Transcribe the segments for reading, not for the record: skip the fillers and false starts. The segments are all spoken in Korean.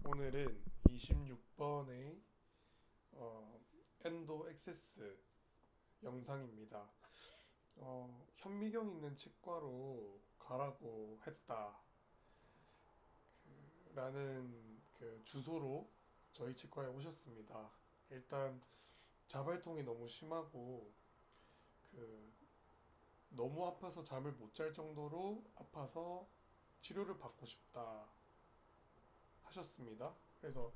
오늘은 26번의 엔도 액세스 영상입니다. 현미경 있는 치과로 가라고 했다 라는 그 주소로 저희 치과에 오셨습니다. 일단 자발통이 너무 심하고 그 너무 아파서 잠을 못 잘 정도로 아파서 치료를 받고 싶다 하셨습니다. 그래서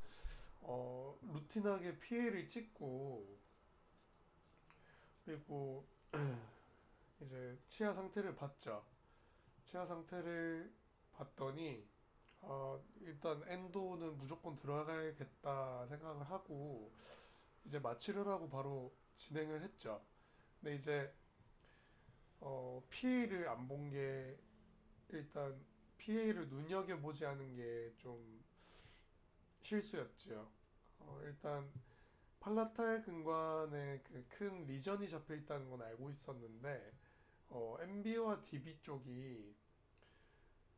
루틴하게 PA를 찍고 그리고 이제 치아 상태를 봤죠. 치아 상태를 봤더니 일단 엔도는 무조건 들어가야겠다 생각을 하고 이제 마취를 하고 바로 진행을 했죠. 근데 이제 PA를 안 본 게 일단 PA를 눈여겨보지 않은 게 좀 실수였죠. 일단 팔라탈 근관에 그 큰 리전이 잡혀 있다는 건 알고 있었는데 MB와 DB 쪽이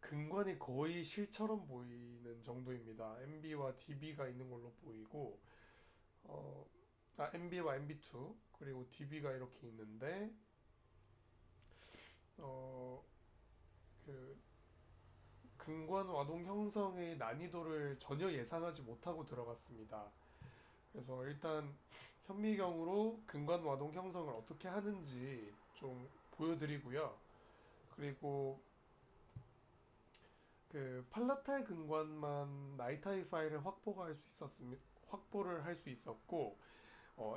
근관이 거의 실처럼 보이는 정도입니다. MB와 DB가 있는 걸로 보이고 MB와 MB2 그리고 DB가 이렇게 있는데 어, 그 근관 와동 형성의 난이도를 전혀 예상하지 못하고 들어갔습니다. 그래서 일단 현미경으로 근관 와동 형성을 어떻게 하는지 좀 보여드리고요. 그리고 그 팔라탈 근관만 나이타이 파일을 확보를 할 수 있었고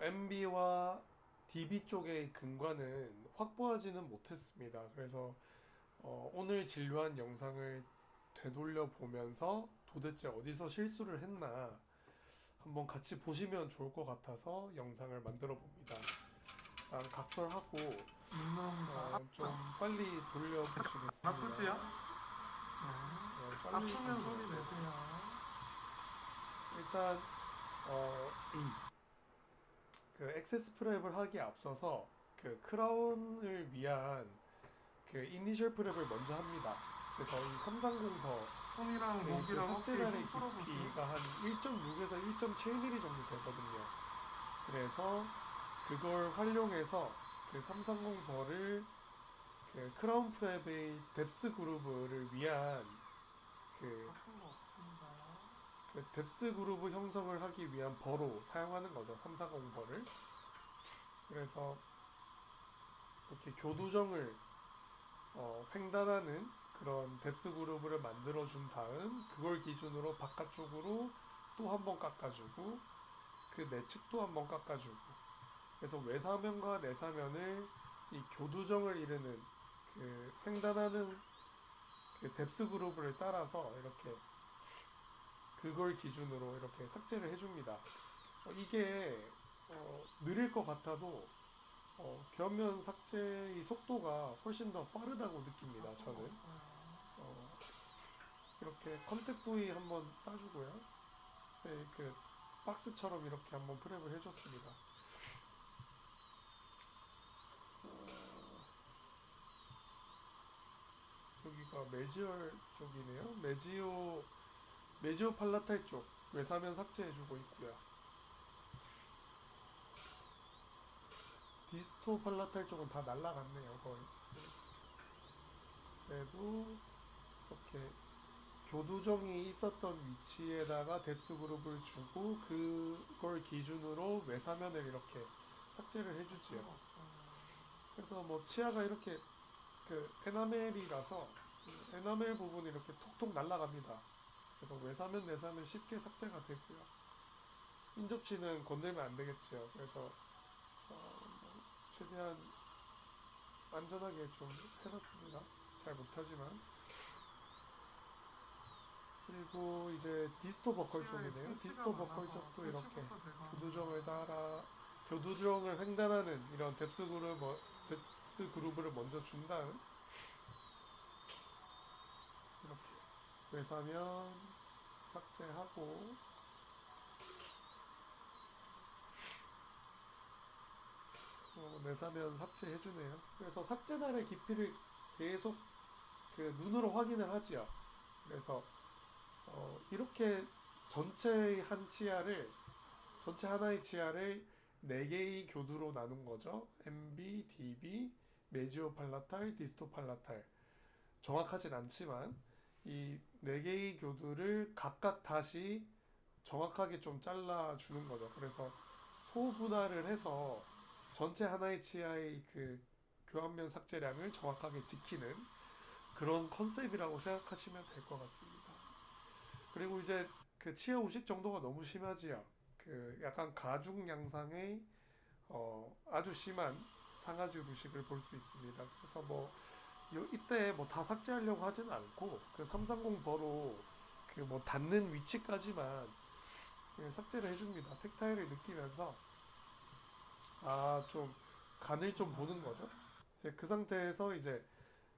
MB와 DB 쪽의 근관은 확보하지는 못했습니다. 그래서 오늘 진료한 영상을 되돌려 보면서 도대체 어디서 실수를 했나 한번 같이 보시면 좋을 것 같아서 영상을 만들어 봅니다. 일단 각설하고 좀 빨리 돌려보시겠습니다. 아프지요? 빨리 아프면 소리 내세요. 일단 어, 그 액세스 프랩을 하기에 앞서서 그 크라운을 위한 그 이니셜 프랩을 먼저 합니다. 그래서 이 330서 손이랑 그 목이랑 어깨 삭제단의 힘 풀어보세요. 깊이가 한 1.6에서 1.7mm 정도 되거든요. 그래서 그걸 활용해서 그 330벌을 그 크라운 프랩의 뎁스 그루브를 위한 그, 아픈 거 없습니다. 그 뎁스 그루브 형성을 하기 위한 벌로 사용하는 거죠. 340벌을. 그래서 이렇게 교두정을 횡단하는 그런 뎁스 그루브를 만들어 준 다음 그걸 기준으로 바깥쪽으로 또 한 번 깎아주고 그 내측도 한 번 깎아주고 그래서 외사면과 내사면을 이 교두정을 이루는 그 횡단하는 그 뎁스 그루브를 따라서 이렇게 그걸 기준으로 이렇게 삭제를 해줍니다. 이게 느릴 것 같아도 벽면 삭제의 속도가 훨씬 더 빠르다고 느낍니다. 저는 이렇게 컨택 부위 한번 따주고요. 네, 그 박스처럼 이렇게 한번 프랩을 해줬습니다. 여기가 메지얼 쪽이네요. 메지오 팔라탈 쪽 외사면 삭제해주고 있고요. 디스토 팔라탈 쪽은 다 날라갔네요. 거의. 그래도 이렇게 교두정이 있었던 위치에다가 뎁스 그룹을 주고 그걸 기준으로 외사면을 이렇게 삭제를 해주지요. 그래서 뭐 치아가 이렇게 그 에나멜이라서 에나멜 부분이 이렇게 톡톡 날아갑니다. 그래서 외사면 내사면 쉽게 삭제가 되고요. 인접치는 건들면 안 되겠지요. 그래서 최대한 안전하게 좀 해봤습니다. 잘 못하지만. 그리고 이제 디스토 버컬 쪽이네요. 디스토 버컬 쪽도 이렇게 교두정을 횡단하는 이런 뎁스 그룹을 먼저 준 다음 이렇게 외사면 삭제하고 내사면 삭제해주네요. 그래서 삭제단의 깊이를 계속 그 눈으로 확인을 하지요. 그래서 이렇게 전체 전체 하나의 치아를 4개의 교두로 나눈 거죠. MB, DB, 메지오 팔라탈, 디스토 팔라탈. 정확하진 않지만 이 4개의 교두를 각각 다시 정확하게 좀 잘라주는 거죠. 그래서 소분할을 해서 전체 하나의 치아의 그 교환면 삭제량을 정확하게 지키는 그런 컨셉이라고 생각하시면 될 것 같습니다. 그리고 이제 그 치아 우식 정도가 너무 심하지요. 그 약간 가죽 양상의 아주 심한 상아지 우식을 볼 수 있습니다. 그래서 뭐 이때 뭐 다 삭제하려고 하진 않고 그 330 버로 그 뭐 닿는 위치까지만 삭제를 해줍니다. 텍타일을 느끼면서 좀 간을 좀 보는 거죠. 이제 그 상태에서 이제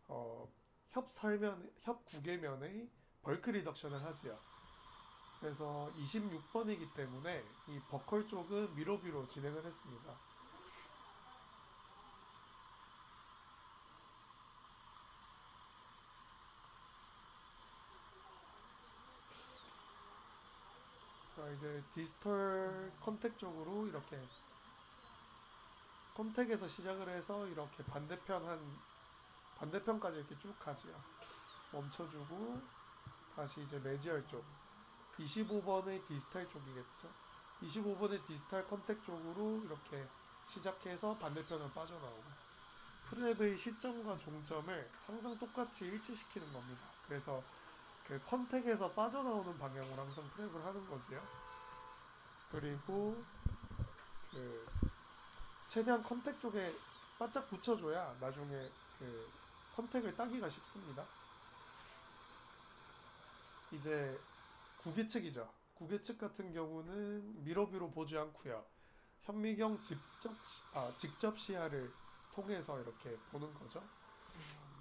어, 협 구개면의 벌크 리덕션을 하지요. 그래서 26번이기 때문에 이 버컬 쪽은 미러뷰로 진행을 했습니다. 자, 이제 디스털 컨택 쪽으로 이렇게 컨택에서 시작을 해서 이렇게 반대편까지 이렇게 쭉 가지요. 멈춰주고 다시 이제 매지얼 쪽 25번의 디스탈 쪽이겠죠. 25번의 디스탈 컨택 쪽으로 이렇게 시작해서 반대편으로 빠져나오고 프랩의 시점과 종점을 항상 똑같이 일치시키는 겁니다. 그래서 그 컨택에서 빠져나오는 방향으로 항상 프랩을 하는 거지요. 그리고 그 최대한 컨택 쪽에 바짝 붙여줘야 나중에 그 컨택을 따기가 쉽습니다. 이제 구기측이죠. 구기측 같은 경우는 미러뷰로 보지 않고요. 현미경 직접 시야를 통해서 이렇게 보는 거죠.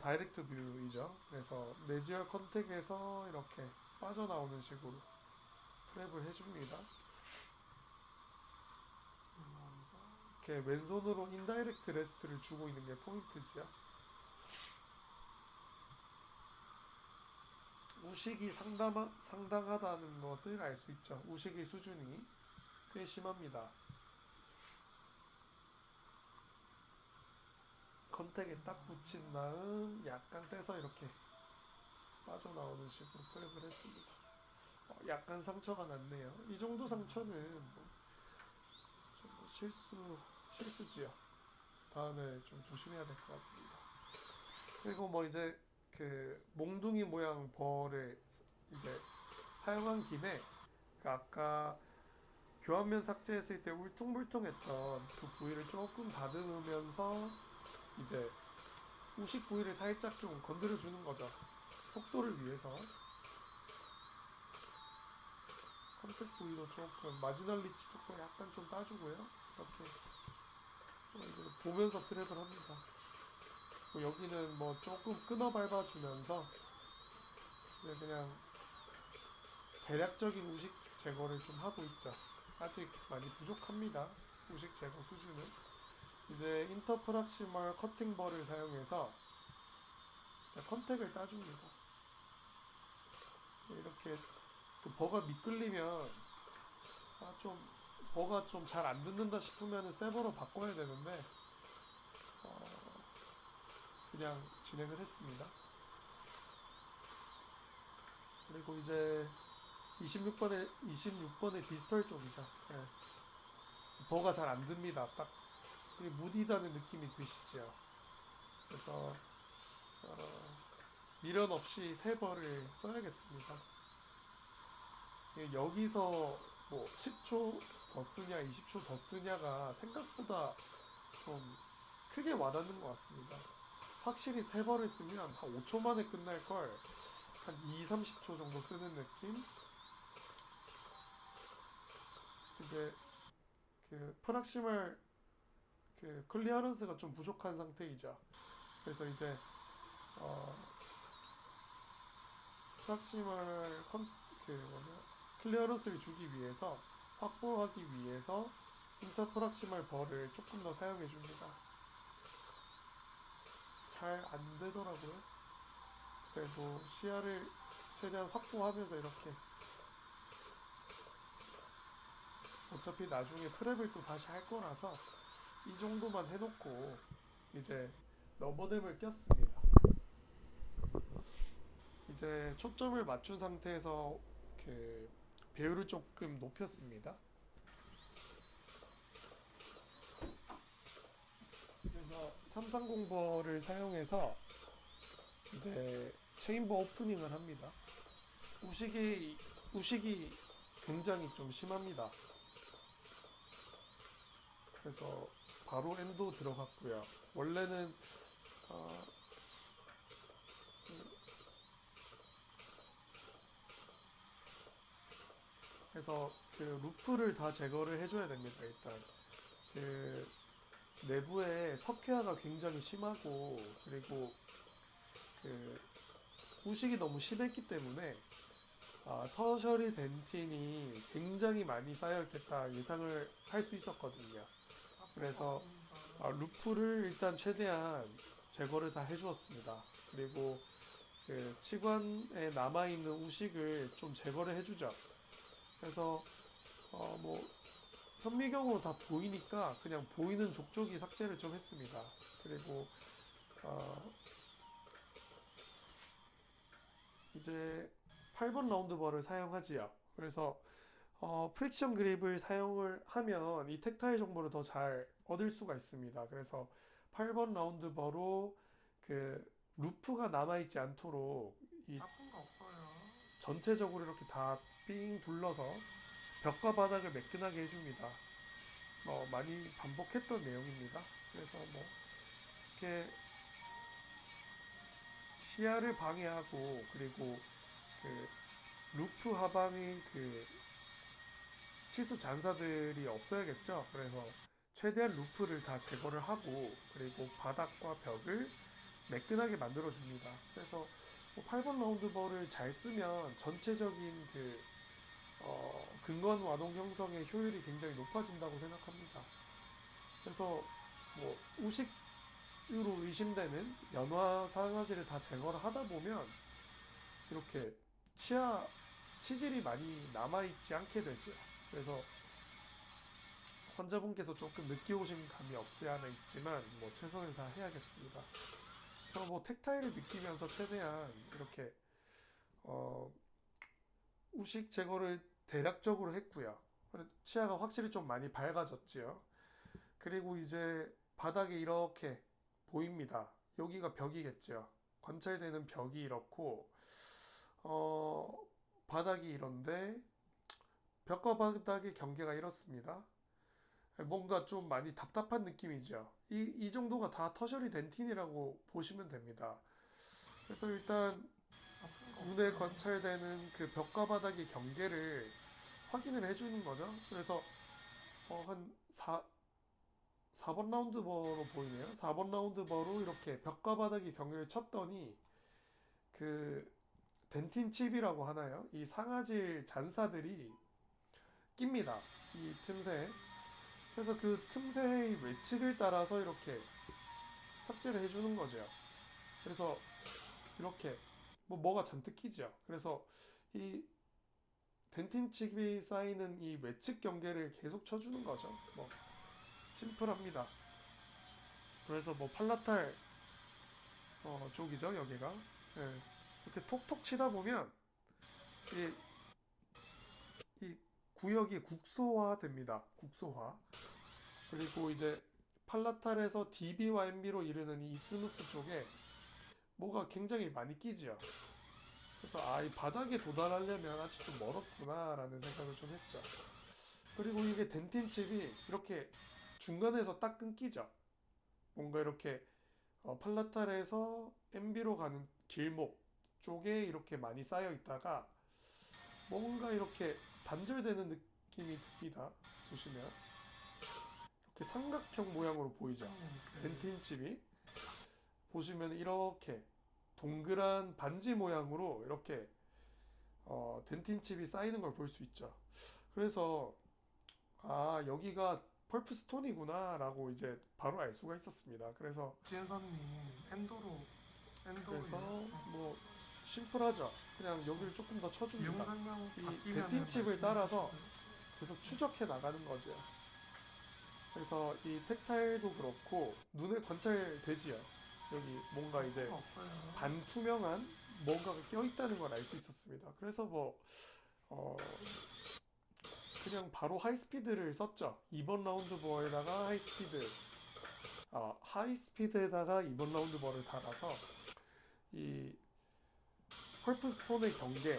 다이렉트 뷰이죠. 그래서 매지얼 컨택에서 이렇게 빠져나오는 식으로 프랩을 해줍니다. 이렇게 왼손으로 인다이렉트 레스트를 주고 있는 게 포인트지요. 우식이 상당하다는 것을 알 수 있죠. 우식의 수준이 꽤 심합니다. 컨택에 딱 붙인 다음 약간 떼서 이렇게 빠져나오는 식으로 프랩을 했습니다. 약간 상처가 났네요. 이 정도 상처는 좀 실수지요. 다음에 좀 조심해야 될 것 같습니다. 그리고 뭐 이제 그 몽둥이 모양 벌을 이제 사용한 김에 그 아까 교환면 삭제했을 때 울퉁불퉁했던 그 부위를 조금 다듬으면서 이제 우식 부위를 살짝 좀 건드려 주는 거죠. 속도를 위해서 컨택 부위도 조금 마지널 리치 쪽도 약간 좀 따주고요. 이렇게 이제 보면서 프랩을 합니다. 뭐 여기는 뭐 조금 끊어 밟아주면서 이제 그냥 대략적인 우식 제거를 좀 하고 있죠. 아직 많이 부족합니다. 우식 제거 수준은. 이제 인터프락시멀 커팅벌을 사용해서 컨택을 따줍니다. 이렇게 그 버가 미끌리면 좀 버가 좀 잘 안 듣는다 싶으면 새 버로 바꿔야 되는데 그냥 진행을 했습니다. 그리고 이제 26번의 디스털 쪽이죠. 네. 버가 잘 안 듭니다. 딱 무디다는 느낌이 드시죠. 그래서 미련 없이 새 벌을 써야겠습니다. 여기서 뭐 10초 더 쓰냐 20초 더 쓰냐가 생각보다 좀 크게 와닿는 것 같습니다. 확실히 세 벌을 쓰면 한 5초 만에 끝날 걸 한 2, 30초 정도 쓰는 느낌? 이제 그 프락시멀 그 클리어런스가 좀 부족한 상태이죠. 그래서 이제 프락시멀 클리어런스를 주기 위해서 확보하기 위해서 인터프락시멀 벌을 조금 더 사용해 줍니다. 잘 안 되더라고요. 그래도 시야를 최대한 확보하면서 이렇게 어차피 나중에 프랩을 또 다시 할 거라서 이 정도만 해놓고 이제 러버댐을 꼈습니다. 이제 초점을 맞춘 상태에서 그 배율을 조금 높였습니다. 그래서 330버를 사용해서 이제 체인버 오프닝을 합니다. 우식이 굉장히 좀 심합니다. 그래서 바로 엔도 들어갔고요. 원래는 어, 그래서 그 루프를 다 제거를 해줘야 됩니다. 일단 그 내부에 석회화가 굉장히 심하고 그리고 그 후식이 너무 심했기 때문에 터셔리 덴틴이 굉장히 많이 쌓여있겠다 예상을 할 수 있었거든요. 그래서 루프를 일단 최대한 제거를 다 해주었습니다. 그리고 그 치관에 남아있는 우식을 좀 제거를 해주죠. 그래서 뭐 현미경으로 다 보이니까 그냥 보이는 족족이 삭제를 좀 했습니다. 그리고 어, 이제 8번 라운드 벌을 사용하지요. 그래서 프릭션 그립을 사용을 하면 이 텍타일 정보를 더 잘 얻을 수가 있습니다. 그래서 8번 라운드 버로 그 루프가 남아있지 않도록 이 나쁜 거 없어요. 전체적으로 이렇게 다 삥 둘러서 벽과 바닥을 매끈하게 해줍니다. 많이 반복했던 내용입니다. 그래서 뭐 이렇게 시야를 방해하고 그리고 그 루프 하방의 그 치수 잔사들이 없어야겠죠. 그래서 최대한 루프를 다 제거를 하고 그리고 바닥과 벽을 매끈하게 만들어 줍니다. 그래서 뭐 8번 라운드 벌을 잘 쓰면 전체적인 그 근건 와동 형성의 효율이 굉장히 높아진다고 생각합니다. 그래서 뭐 우식으로 의심되는 연화 상하지를 다 제거를 하다 보면 이렇게 치아 치질이 많이 남아있지 않게 되죠. 그래서 환자분께서 조금 늦게 오신 감이 없지 않아 있지만 뭐 최선을 다 해야겠습니다. 그래서 뭐 텍타일을 느끼면서 최대한 이렇게 어, 우식 제거를 대략적으로 했고요. 치아가 확실히 좀 많이 밝아졌지요. 그리고 이제 바닥에 이렇게 보입니다. 여기가 벽이겠죠. 관찰되는 벽이 이렇고 어, 바닥이 이런데 벽과 바닥의 경계가 이렇습니다. 뭔가 좀 많이 답답한 느낌이죠. 이 정도가 다 터셔리 덴틴이라고 보시면 됩니다. 그래서 일단 나쁜 거 눈에 없어요. 관찰되는 그 벽과 바닥의 경계를 확인을 해주는 거죠. 그래서 한 4번 라운드 버로 보이네요. 4번 라운드 버로 이렇게 벽과 바닥의 경계를 쳤더니 그 덴틴 칩이라고 하나요? 이 상아질 잔사들이 낍니다. 이 틈새에. 그래서 그 틈새의 외측을 따라서 이렇게 삭제를 해주는 거죠. 그래서 이렇게 뭐가 잔뜩 끼죠. 그래서 이 덴틴 칩이 쌓이는 이 외측 경계를 계속 쳐주는 거죠. 뭐 심플합니다. 그래서 뭐 팔라탈 쪽이죠 여기가. 예, 이렇게 톡톡 치다 보면 이, 이 구역이 국소화 됩니다. 국소화. 그리고 이제 팔라탈에서 DB와 MB로 이르는 이 이스무스 쪽에 뭐가 굉장히 많이 끼지요. 그래서 이 바닥에 도달하려면 아직 좀 멀었구나라는 생각을 좀 했죠. 그리고 이게 덴틴 칩이 이렇게 중간에서 딱 끊기죠. 뭔가 이렇게 팔라탈에서 MB로 가는 길목 쪽에 이렇게 많이 쌓여 있다가 뭔가 이렇게 단절되는 느낌이 듭니다. 보시면 이렇게 삼각형 모양으로 보이죠. 덴틴 칩이 보시면 이렇게 동그란 반지 모양으로 이렇게 덴틴 칩이 쌓이는 걸 볼 수 있죠. 그래서 여기가 펄프 스톤이구나 라고 이제 바로 알 수가 있었습니다. 지은선님 엔도로 그래서 뭐 심플하죠. 그냥 여기를 조금 더 이용 쳐줍니다. 설명 이 바뀌면은 덴틴 칩을 따라서 계속 추적해 나가는 거죠. 그래서 이 텍타일도 그렇고 눈에 관찰되지요. 여기 뭔가 이제 없어요. 반투명한 뭔가가 껴있다는 걸 알 수 있었습니다. 그래서 뭐 그냥 바로 하이스피드를 썼죠. 이번 라운드 버에다가 하이스피드에다가 이번 라운드 버를 달아서 이 펄프스톤의 경계,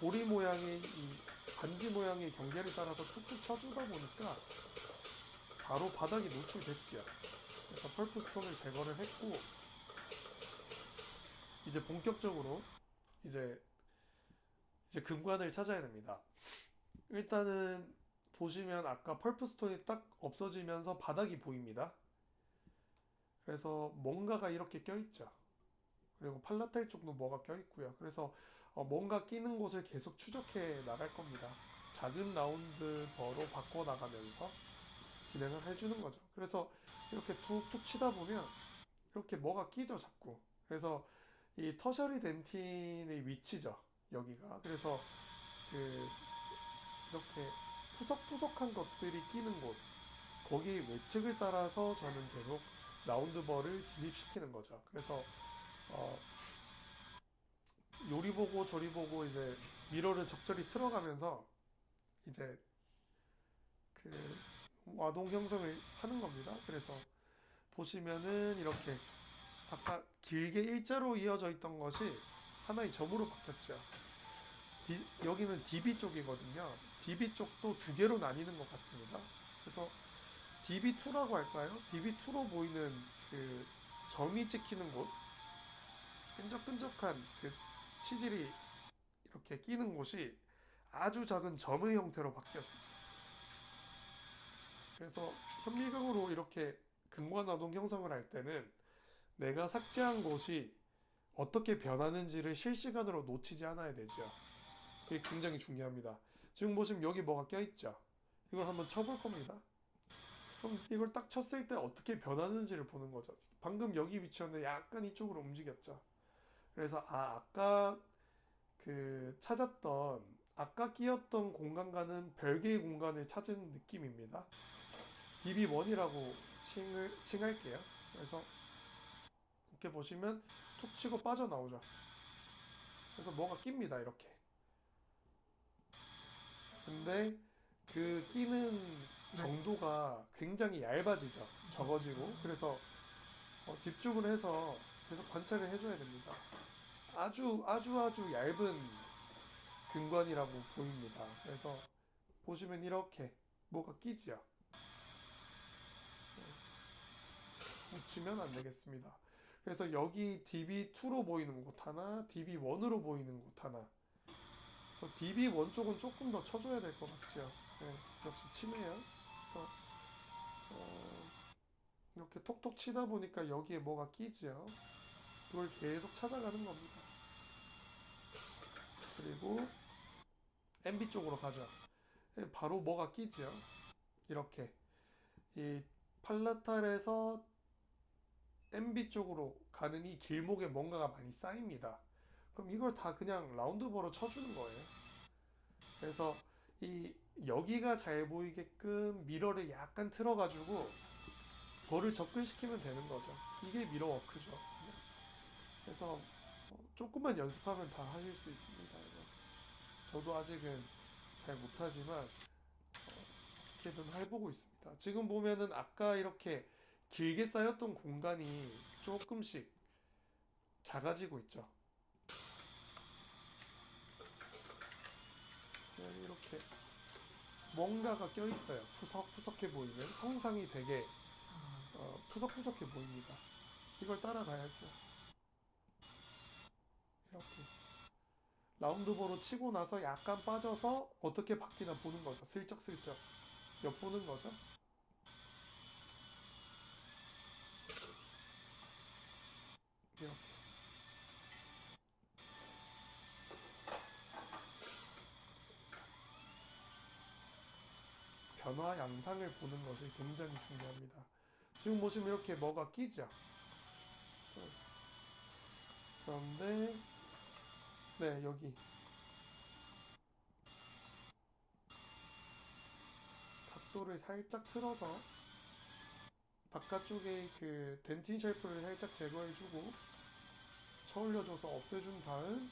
고리 모양의 이 반지 모양의 경계를 따라서 툭툭 쳐주다 보니까 바로 바닥이 노출됐지요. 그래서 펄프스톤을 제거를 했고 이제 본격적으로 이제 금관을 찾아야 됩니다. 일단은 보시면 아까 펄프스톤이 딱 없어지면서 바닥이 보입니다. 그래서 뭔가가 이렇게 껴있죠. 그리고 팔라텔 쪽도 뭐가 껴있고요. 그래서 뭔가 끼는 곳을 계속 추적해 나갈 겁니다. 작은 라운드 버로 바꿔 나가면서 진행을 해주는 거죠. 그래서 이렇게 툭툭 치다 보면 이렇게 뭐가 끼죠, 자꾸. 그래서 이 터셔리 덴틴의 위치죠, 여기가. 그래서 그 이렇게 푸석푸석한 것들이 끼는 곳, 거기 외측을 따라서 저는 계속 라운드 벌을 진입시키는 거죠. 그래서 요리 보고 저리 보고 이제 미러를 적절히 틀어가면서 이제 그 와동 형성을 하는 겁니다. 그래서 보시면은 이렇게 아까 길게 일자로 이어져 있던 것이 하나의 점으로 바뀌었죠. 여기는 DB 쪽이거든요. DB 쪽도 두 개로 나뉘는 것 같습니다. 그래서 DB2라고 할까요? DB2로 보이는 그 점이 찍히는 곳, 끈적끈적한 그 치질이 이렇게 끼는 곳이 아주 작은 점의 형태로 바뀌었습니다. 그래서 현미경으로 이렇게 근관화동 형성을 할 때는 내가 삭제한 곳이 어떻게 변하는지를 실시간으로 놓치지 않아야 되죠. 그게 굉장히 중요합니다. 지금 보시면 여기 뭐가 껴있죠. 이걸 한번 쳐볼 겁니다. 그럼 이걸 딱 쳤을 때 어떻게 변하는지를 보는 거죠. 방금 여기 위치였는데 약간 이쪽으로 움직였죠. 그래서 아까 아까 끼었던 공간과는 별개의 공간을 찾은 느낌입니다. DB1이라고 칭할게요. 그래서 이렇게 보시면 툭 치고 빠져나오죠. 그래서 뭐가 낍니다, 이렇게. 근데 그 끼는 정도가 굉장히 얇아지죠. 적어지고. 그래서 집중을 해서 계속 관찰을 해줘야 됩니다. 아주 얇은 근관이라고 보입니다. 그래서 보시면 이렇게 뭐가 끼지요. 묻히면 안 되겠습니다. 그래서 여기 DB2로 보이는 곳 하나, DB1으로 보이는 곳 하나. 그래서 DB1 쪽은 조금 더 쳐줘야 될 것 같죠. 네, 역시 치네요. 그래서 이렇게 톡톡 치다 보니까 여기에 뭐가 끼지요. 그걸 계속 찾아가는 겁니다. 그리고 MB 쪽으로 가죠. 바로 뭐가 끼지요. 이렇게 이 팔라탈에서 MB 쪽으로 가는 이 길목에 뭔가가 많이 쌓입니다. 그럼 이걸 다 그냥 라운드버로 쳐주는 거예요. 그래서 이 여기가 잘 보이게끔 미러를 약간 틀어가지고 벌을 접근시키면 되는 거죠. 이게 미러 워크죠. 그래서 조금만 연습하면 다 하실 수 있습니다. 저도 아직은 잘 못하지만 어떻게든 해보고 있습니다. 지금 보면은 아까 이렇게 길게 쌓였던 공간이 조금씩 작아지고 있죠. 이렇게 뭔가가 껴있어요. 푸석푸석해 보이는 성상이 되게 푸석푸석해 보입니다. 이걸 따라가야죠. 이렇게 라운드버로 치고 나서 약간 빠져서 어떻게 바뀌나 보는 거죠. 슬쩍슬쩍 엿보는 거죠. 이렇게 변화 양상을 보는 것이 굉장히 중요합니다. 지금 보시면 이렇게 뭐가 끼죠. 그런데 네, 여기 쉘프를 살짝 틀어서 바깥쪽에 그 덴틴 쉘프를 살짝 제거해주고 쳐올려줘서 없애준 다음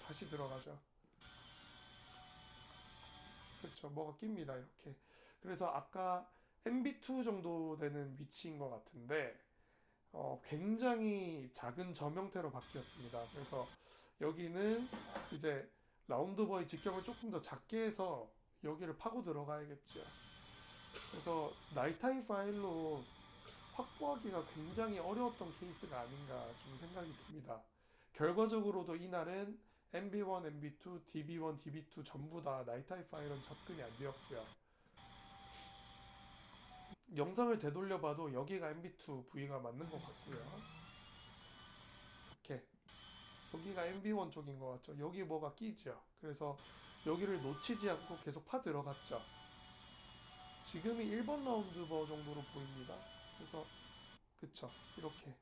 다시 들어가죠. 그렇죠. 뭐가 낍니다. 이렇게. 그래서 아까 MB2 정도 되는 위치인 것 같은데 굉장히 작은 점 형태로 바뀌었습니다. 그래서 여기는 이제 라운드버의 직경을 조금 더 작게 해서 여기를 파고 들어가야겠죠. 그래서 나이타임 파일로 확보하기가 굉장히 어려웠던 케이스가 아닌가 좀 생각이 듭니다. 결과적으로도 이날은 MB1, MB2, DB1, DB2 전부 다 나이타임 파일은 접근이 안 되었고요. 영상을 되돌려봐도 여기가 MB2 부위가 맞는 것 같고요. 이렇게 여기가 MB1 쪽인 것 같죠. 여기 뭐가 끼죠. 그래서 여기를 놓치지 않고 계속 파 들어갔죠. 지금이 1번 라운드 버 정도로 보입니다. 그래서 그쵸. 이렇게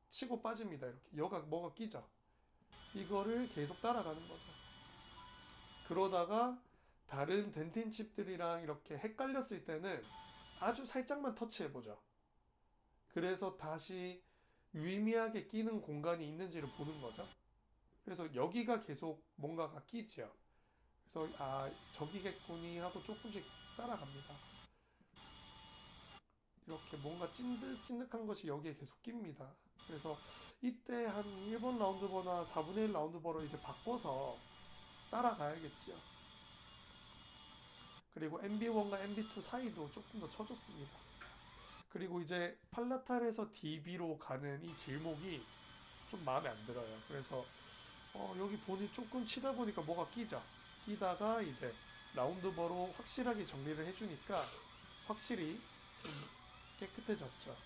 치고 빠집니다. 이렇게 여가 뭐가 끼죠. 이거를 계속 따라가는 거죠. 그러다가 다른 덴틴 칩들이랑 이렇게 헷갈렸을 때는 아주 살짝만 터치해보죠. 그래서 다시 유의미하게 끼는 공간이 있는지를 보는 거죠. 그래서 여기가 계속 뭔가가 끼죠. 그래서 아 저기겠구니 하고 조금씩 따라갑니다. 이렇게 뭔가 찐득찐득한 것이 여기에 계속 낍니다. 그래서 이때 한 1번 라운드버나 4분의 1 라운드버로 이제 바꿔서 따라가야겠지요. 그리고 MB1과 MB2 사이도 조금 더 쳐줬습니다. 그리고 이제 팔라탈에서 DB로 가는 이 길목이 좀 마음에 안 들어요. 그래서 여기 보니 조금 치다 보니까 뭐가 끼죠. 끼다가 이제 라운드버로 확실하게 정리를 해주니까 확실히 좀 깨끗해졌죠.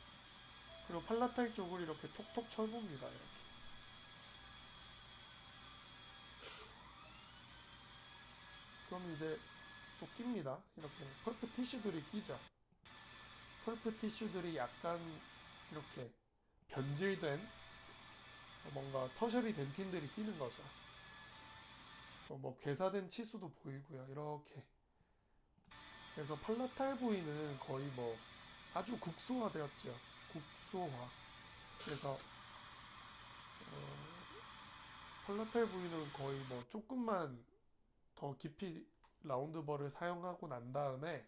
그리고 팔라탈 쪽을 이렇게 톡톡 쳐봅니다. 이렇게. 그럼 이제 또 낍니다. 이렇게 펄프 티슈들이 끼죠. 펄프 티슈들이 약간 이렇게 변질된 뭔가 터셔리 덴틴들이 끼는 거죠. 뭐 괴사된 치수도 보이고요. 이렇게. 그래서 팔라탈 부위는 거의 뭐 아주 국소화되었죠. 국소화. 그래서 팔라탈 부위는 거의 뭐 조금만 더 깊이 라운드버를 사용하고 난 다음에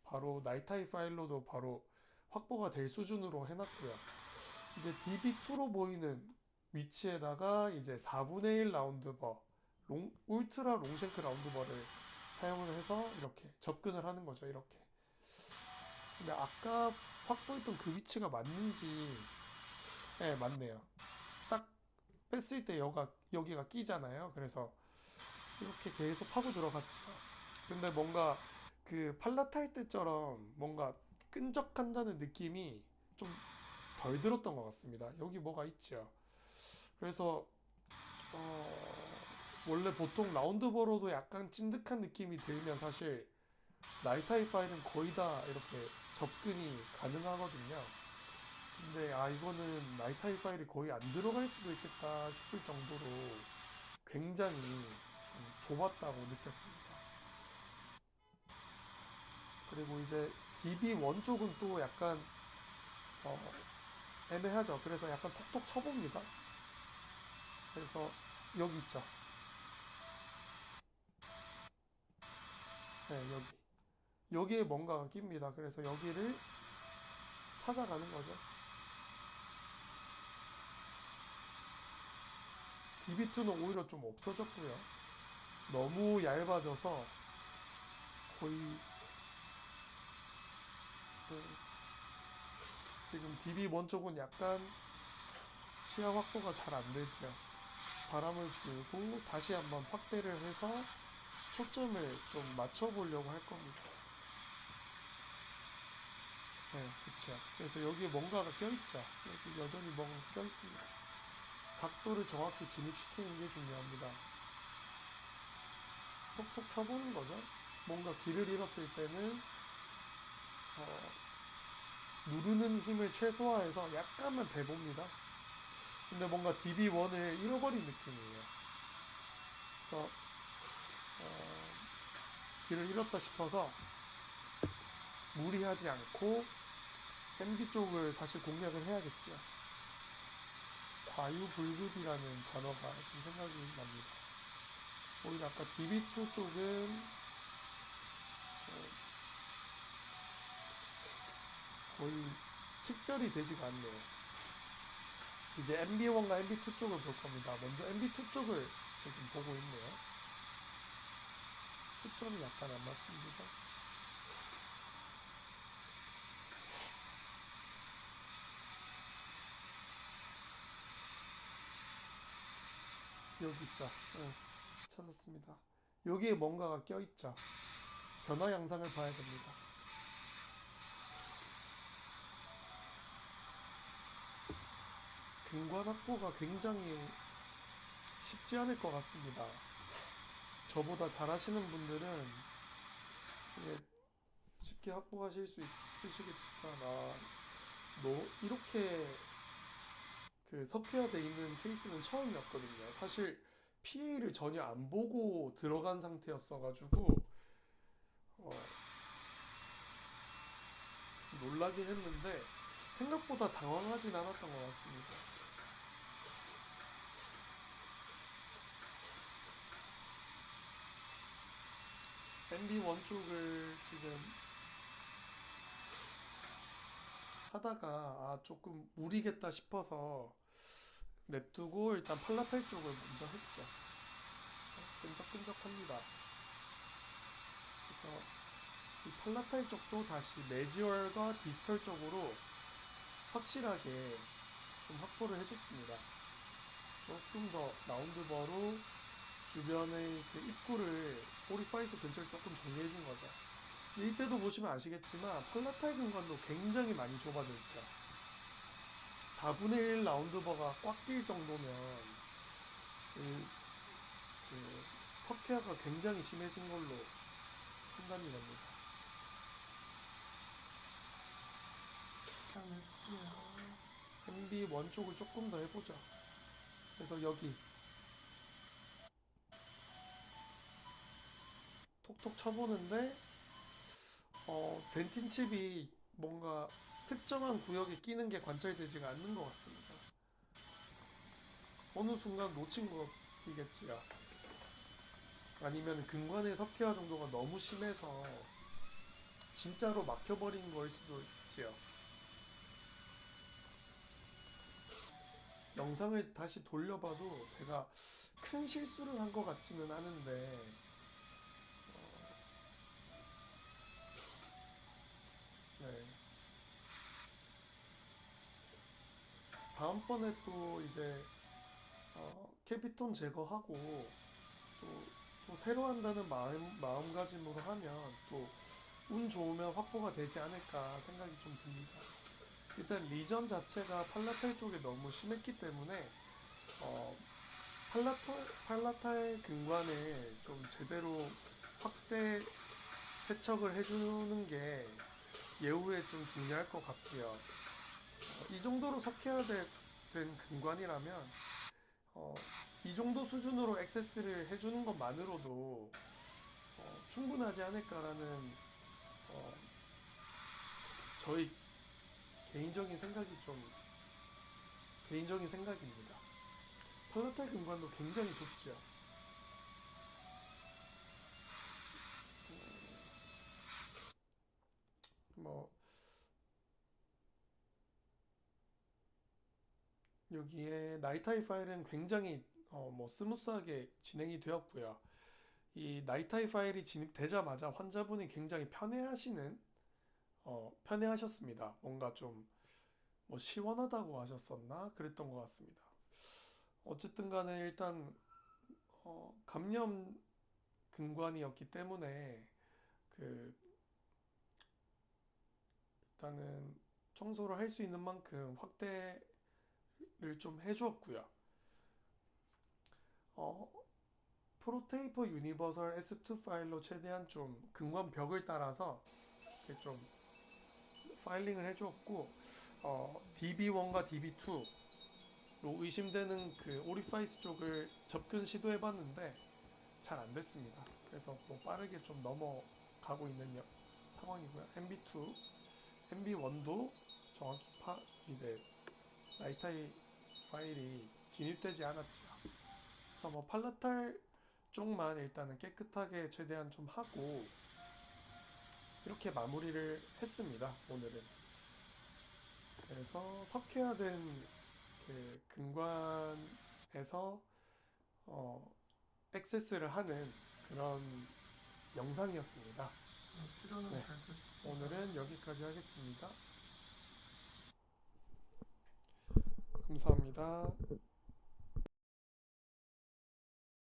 바로 나이타이 파일로도 바로 확보가 될 수준으로 해놨고요. 이제 DB2로 보이는 위치에다가 이제 4분의 1 라운드버, 울트라 롱쉔크 라운드버를 사용을 해서 이렇게 접근을 하는 거죠. 이렇게. 근데 아까 확보했던 그 위치가 맞는지, 네, 맞네요. 딱 뺐을 때 여기가 끼잖아요. 그래서 이렇게 계속 파고 들어갔죠. 근데 뭔가 그 팔라탈 때처럼 뭔가 끈적한다는 느낌이 좀 덜 들었던 것 같습니다. 여기 뭐가 있죠. 그래서 원래 보통 라운드버로도 약간 찐득한 느낌이 들면 사실 나이타이 파일은 거의 다 이렇게 접근이 가능하거든요. 근데 이거는 나이타이 파일이 거의 안 들어갈 수도 있겠다 싶을 정도로 굉장히 좀 좁았다고 느꼈습니다. 그리고 이제 DB1 쪽은 또 약간 애매하죠. 그래서 약간 톡톡 쳐봅니다. 그래서 여기 있죠. 네, 여기. 여기에 뭔가가 낍니다. 그래서 여기를 찾아가는 거죠. DB2는 오히려 좀 없어졌고요. 너무 얇아져서 거의 그 지금 DB1 쪽은 약간 시야 확보가 잘 안 되죠. 바람을 불고 다시 한번 확대를 해서 초점을 좀 맞춰보려고 할 겁니다. 네, 그쵸. 그래서 여기에 뭔가가 껴있죠. 여기 여전히 뭔가 껴있습니다. 각도를 정확히 진입시키는 게 중요합니다. 톡톡 쳐보는 거죠. 뭔가 길을 잃었을 때는 누르는 힘을 최소화해서 약간만 대봅니다. 근데 뭔가 DB1을 잃어버린 느낌이에요. 그래서 길을 잃었다 싶어서 무리하지 않고 MB 쪽을 다시 공략을 해야겠죠. 과유불급이라는 단어가 좀 생각이 납니다. 오히려 아까 DB2 쪽은 거의 식별이 되지가 않네요. 이제 MB1과 MB2 쪽을 볼 겁니다. 먼저 MB2 쪽을 지금 보고 있네요. 초점이 약간 안 맞습니다. 여기 있죠. 응, 찾았습니다. 여기에 뭔가가 껴있죠. 변화 양상을 봐야 됩니다. 근관 확보가 굉장히 쉽지 않을 것 같습니다. 저보다 잘하시는 분들은 이게 쉽게 확보하실 수 있으시겠지만, 이렇게 그 석회화되어 있는 케이스는 처음이었거든요. 사실 PA를 전혀 안 보고 들어간 상태였어가지고 좀 놀라긴 했는데 생각보다 당황하진 않았던 것 같습니다. MB1 쪽을 지금 하다가 조금 무리겠다 싶어서 냅두고 일단 팔라펠 쪽을 먼저 했죠. 끈적끈적합니다. 그래서 이 팔라펠 쪽도 다시 매지얼과 디스털 쪽으로 확실하게 좀 확보를 해줬습니다. 조금 더 라운드버로 주변의 그 입구를 오리파이스 근처를 조금 정리해준 거죠. 이때도 보시면 아시겠지만 팔라타이 근관도 굉장히 많이 좁아져 있죠. 4분의 1 라운드버가 꽉 낄 정도면 그, 그 석회화가 굉장히 심해진 걸로 판단이 됩니다. MB1 쪽을 조금 더 해보죠. 그래서 여기 톡톡 쳐보는데 덴틴 칩이 뭔가 특정한 구역에 끼는 게 관찰되지가 않는 것 같습니다. 어느 순간 놓친 것이겠지요. 아니면 근관의 석회화 정도가 너무 심해서 진짜로 막혀버린 거일 수도 있지요. 영상을 다시 돌려봐도 제가 큰 실수를 한 것 같지는 않은데 네. 다음번에 또 이제 캐피톤 제거하고 또 새로 한다는 마음가짐으로 하면 또 운 좋으면 확보가 되지 않을까 생각이 좀 듭니다. 일단 리전 자체가 팔라탈 쪽에 너무 심했기 때문에 어, 팔라탈 근관을 좀 제대로 확대 세척을 해주는 게 예후에 좀 중요할 것 같고요. 이 정도로 석회화된 근관이라면 이 정도 수준으로 액세스를 해주는 것만으로도 충분하지 않을까라는 저희 개인적인 생각이 좀 개인적인 생각입니다. 팔라탈 근관도 굉장히 좁죠. 뭐 여기에 나이타이 파일은 굉장히 뭐 스무스하게 진행이 되었고요. 이 나이타이 파일이 진입되자마자 환자분이 굉장히 편해하셨습니다. 뭔가 좀 뭐 시원하다고 하셨었나? 그랬던 것 같습니다. 어쨌든 간에 일단 감염 근관이었기 때문에 그 일단은 청소를 할 수 있는 만큼 확대를 좀 해주었고요. 어, 프로테이퍼 유니버설 S2 파일로 최대한 좀 근관 벽을 따라서 이렇게 좀 파일링을 해주었고 DB1과 DB2로 의심되는 그 오리파이스 쪽을 접근 시도해봤는데 잘 안 됐습니다. 그래서 뭐 빠르게 좀 넘어가고 있는 상황이고요. MB2, MB1도 정확히 이제 라이타이 파일이 진입되지 않았죠. 그래서 뭐 팔라탈 쪽만 일단은 깨끗하게 최대한 좀 하고 이렇게 마무리를 했습니다. 오늘은. 그래서 석회화된 그 근관에서 액세스를 하는 그런 영상이었습니다. 실현은 네. 잘 됐어. 오늘은 여기까지 하겠습니다. 감사합니다.